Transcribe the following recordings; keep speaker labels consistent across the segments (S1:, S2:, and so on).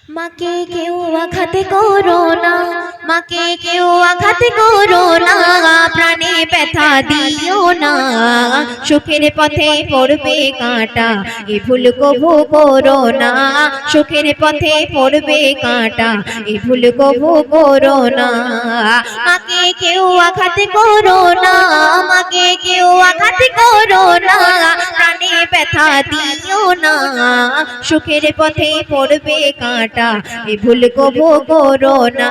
S1: মাকে কেউ আঘাত করো না, মাকে কেউ আঘাত করো না, প্রাণে ব্যথা দিও না, সুখের পথে পড়বে কাঁটা, এ ভুল কবু করো না, সুখের পথে পড়বে কাঁটা, এ ভুল কবু করো না। মাকে কেউ আঘাত করো না, মাকে কেউ আঘাত করো না, প্রাণে ব্যথা দিও না, সুখের পথে পড়বে কাঁটা, এ ভুল কবু করো না,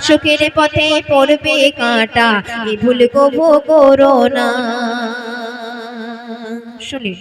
S1: সুখের পথে পড়বে কাঁটা, এ ভুল কবু করো না। শুনি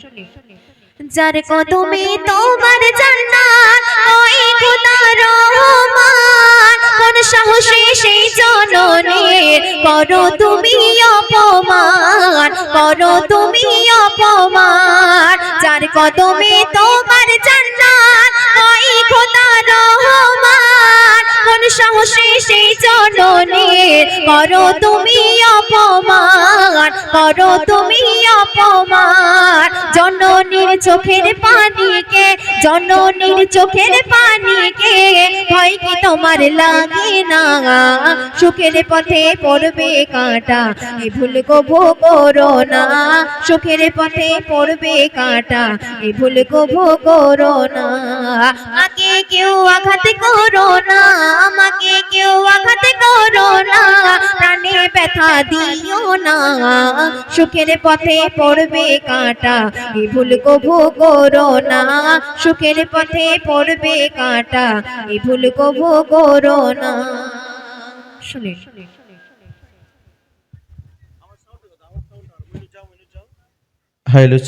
S1: যার কদমে তোমার জান্নাত, ওই খোদার রহমান, কোন সাহসে সেই জননীর করো তুমি অপমান, করো তুমি অপমান। যার কদমে তোমার জান্নাত, ওই খোদার রহমান, কোন সাহসে সেই জননীর করো তুমি অপমান, করো তুমি অপমান। জননীর চোখের পানিকে, জননীর চোখের পানিকে ভয় কি তোমার লাগে না, সুখের পথে পড়বে কাঁটা, এ ভুল কবু করো না, সুখের পথে পড়বে কাঁটা, এ ভুল কবু করো না। মাকে কেউ আঘাত করো না, মাকে কেউ আঘাত করো না, প্রাণে ব্যথা দিও না, সুখের পথে পড়বে কাঁটা, এ ভুল কবু করো না, সুখের পথে পড়বে কাঁটা, এ ভুল কবু করো না। শুনে
S2: হ্যালো